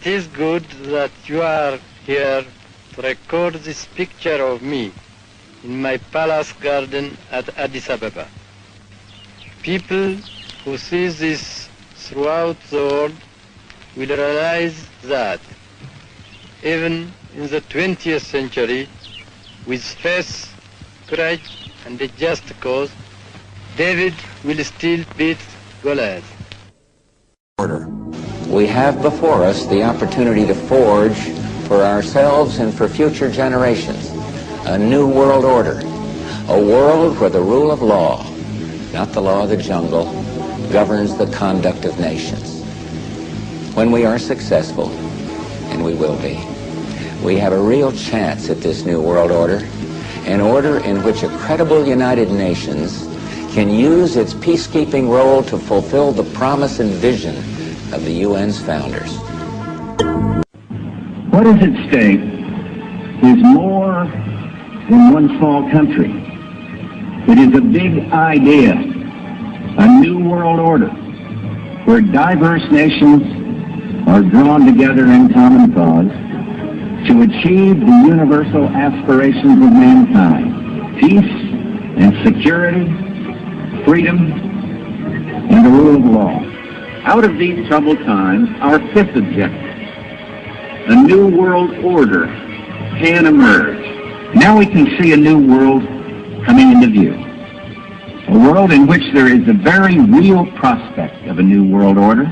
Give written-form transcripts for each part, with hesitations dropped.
It is good that you are here to record this picture of me in my palace garden at Addis Ababa. People who see this throughout the world will realize that even in the 20th century, with faith, courage, and a just cause, David will still beat Goliath. We have before us the opportunity to forge for ourselves and for future generations a new world order, a world where the rule of law, not the law of the jungle, governs the conduct of nations. When we are successful, and we will be, we have a real chance at this new world order, an order in which a credible United Nations can use its peacekeeping role to fulfill the promise and vision of the UN's founders. What is at stake is more than one small country. It is a big idea, a new world order, where diverse nations are drawn together in common cause to achieve the universal aspirations of mankind: peace and security, freedom, and the rule of law. Out of these troubled times, our fifth objective, a new world order, can emerge. Now we can see a new world coming into view. A world in which there is a very real prospect of a new world order.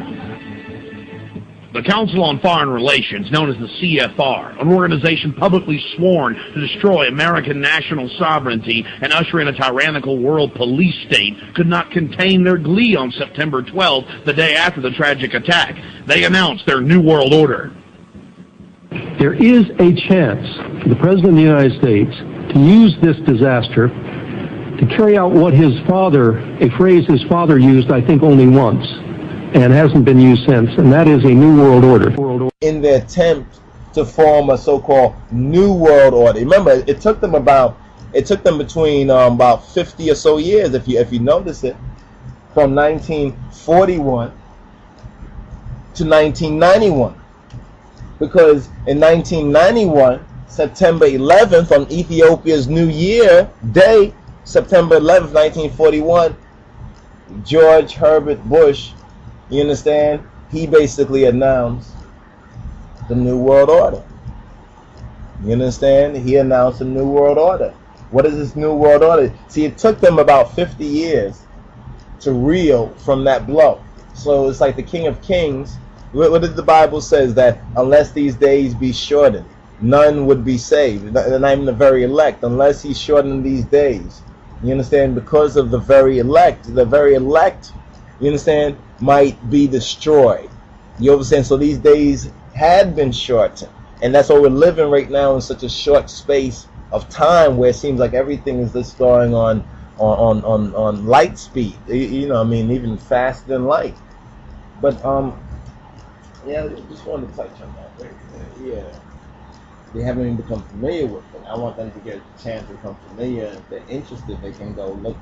The Council on Foreign Relations, known as the CFR, an organization publicly sworn to destroy American national sovereignty and usher in a tyrannical world police state, could not contain their glee on September 12th, the day after the tragic attack. They announced their New World Order. There is a chance for the President of the United States to use this disaster to carry out what his father, a phrase his father used, I think, only once, and hasn't been used since, and that is a new world order. In the attempt to form a so-called new world order. Remember, it took them between about 50 or so years, if you notice it, from 1941 to 1991. Because in 1991, September 11th, on Ethiopia's New Year Day, September 11th, 1941, George Herbert Bush, you understand, he basically announced the New World Order. You understand? He announced a New World Order. What is this New World Order? See, it took them about 50 years to reel from that blow. So it's like the King of Kings. What did the Bible says? That unless these days be shortened, none would be saved. Not even the very elect, unless he shortened these days. You understand? Because of the very elect, you understand, might be destroyed. You understand? So these days had been shortened, and that's why we're living right now in such a short space of time, where it seems like everything is just going on light speed. You know, I mean, even faster than light. But yeah, I just wanted to touch on that. Right? Yeah, they haven't even become familiar with it. I want them to get a chance to become familiar. If they're interested, they can go look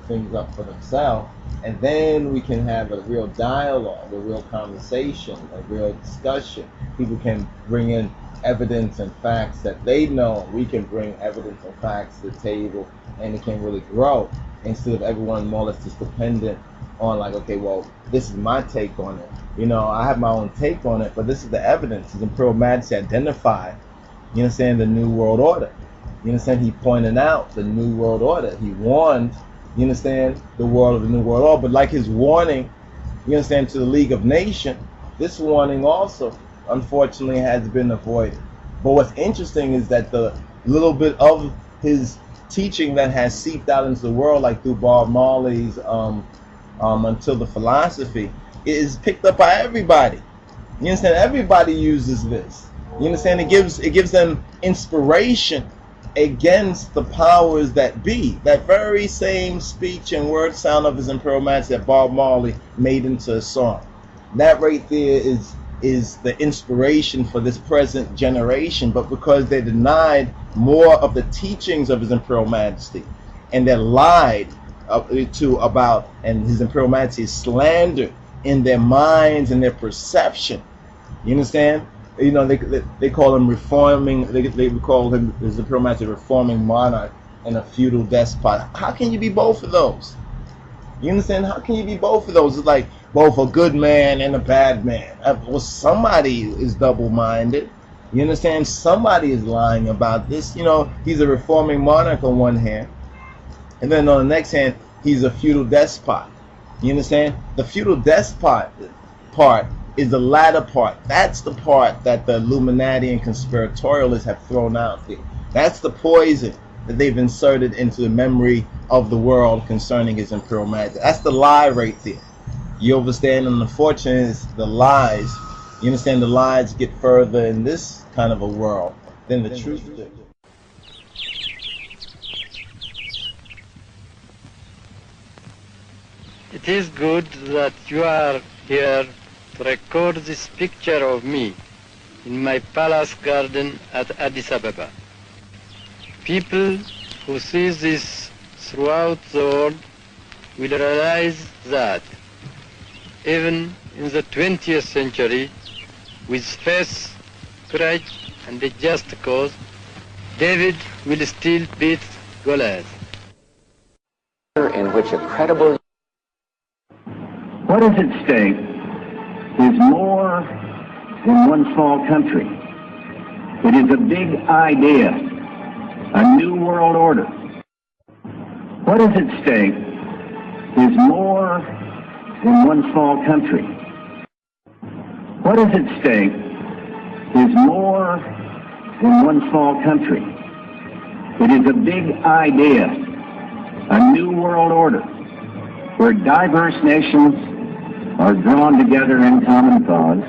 things up for themselves, and then we can have a real dialogue, a real conversation, a real discussion. People can bring in evidence and facts that they know. We can bring evidence and facts to the table, and it can really grow, instead of everyone more or less just dependent on, like, okay, well, this is my take on it. You know, I have my own take on it, but this is the evidence. His Imperial Majesty identified, you understand, the New World Order. You understand? He pointed out the New World Order. He warned, you understand, the world of the New World Order. But like his warning, you understand, to the League of Nations, this warning also, unfortunately, has been avoided. But what's interesting is that the little bit of his teaching that has seeped out into the world, like through Bob Marley's Until the Philosophy, is picked up by everybody. You understand? Everybody uses this. You understand? It gives them inspiration against the powers that be. That very same speech and word sound of his Imperial Majesty that Bob Marley made into a song. That right there is the inspiration for this present generation. But because they denied more of the teachings of his Imperial Majesty, and they lied about, and his Imperial Majesty is slandered in their minds and their perception, You understand? You know, they call him reforming. They call him as the Imperial Master reforming monarch and a feudal despot. How can you be both of those? You understand? How can you be both of those? It's like both a good man and a bad man. Well, somebody is double-minded. You understand? Somebody is lying about this. You know, he's a reforming monarch on one hand, and then on the next hand, he's a feudal despot. You understand? The feudal despot part is the latter part. That's the part that the Illuminati and conspiratorialists have thrown out there. That's the poison that they've inserted into the memory of the world concerning his imperial majesty. That's the lie right there. You understand? And unfortunately, it's the lies. You understand? The lies get further in this kind of a world than the truth do. It is good that you are here to record this picture of me in my palace garden at Addis Ababa. People who see this throughout the world will realize that even in the 20th century, with faith, courage, and a just cause, David will still beat Goliath. In which a credible... What is at stake is more than one small country. It is a big idea, a new world order. What is at stake is more than one small country. What is at stake is more than one small country. It is a big idea, a new world order, where diverse nations are drawn together in common cause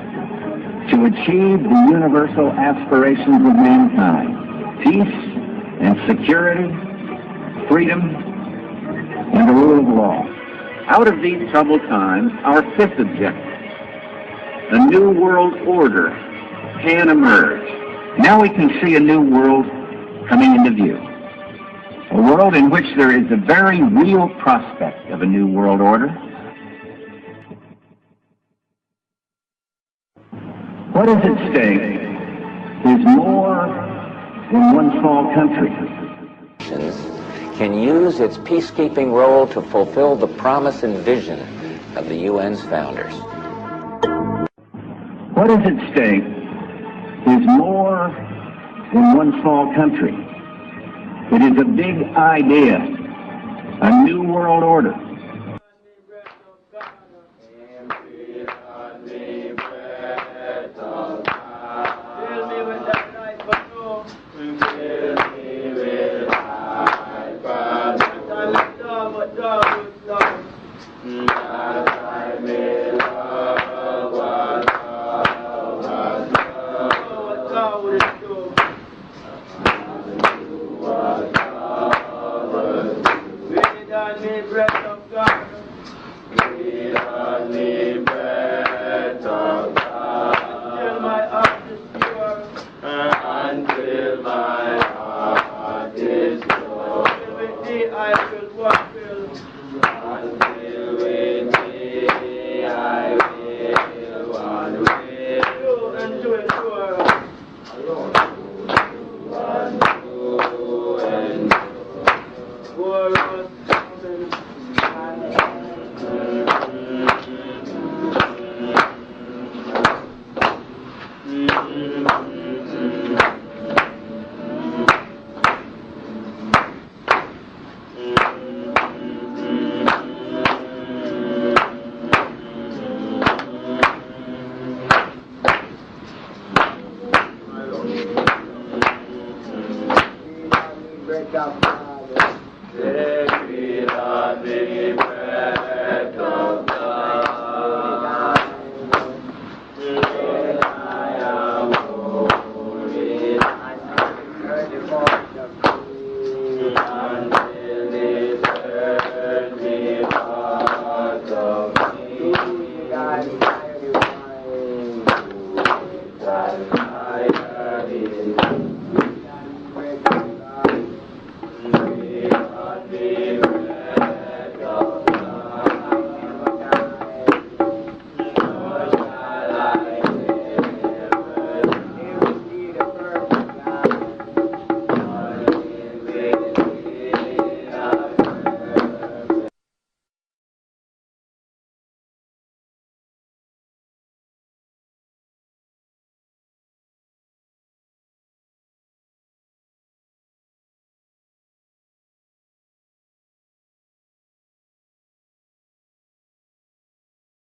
to achieve the universal aspirations of mankind: peace and security, freedom, and the rule of law. Out of these troubled times, our fifth objective, a new world order, can emerge. Now we can see a new world coming into view. A world in which there is a very real prospect of a new world order. What is at stake is more than one small country. Can use its peacekeeping role to fulfill the promise and vision of the UN's founders. What is at stake is more than one small country. It is a big idea, a new world order. Breath of God.